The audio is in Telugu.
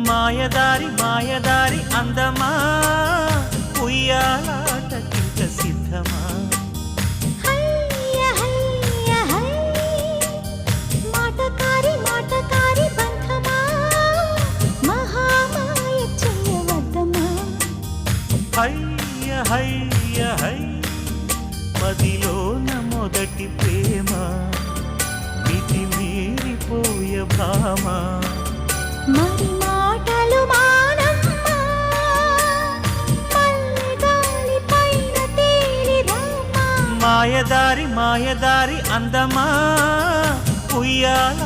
మాయదారి మాయదారి అందమా ఉయ్యాలాటకింక సిద్ధమా మాటకారి మాటకారి బంధమా మహామాయ చెయ్యవద్దమా హయ్య హయ్య హై మదిలోన మొదటి ప్రేమ మితి మీరిపోయ భామ మరి మాటలు మానమ్మా మల్లెగాలి పైన తేలిరామా మాయదారి మాయదారి అందమా ఉయ్యాల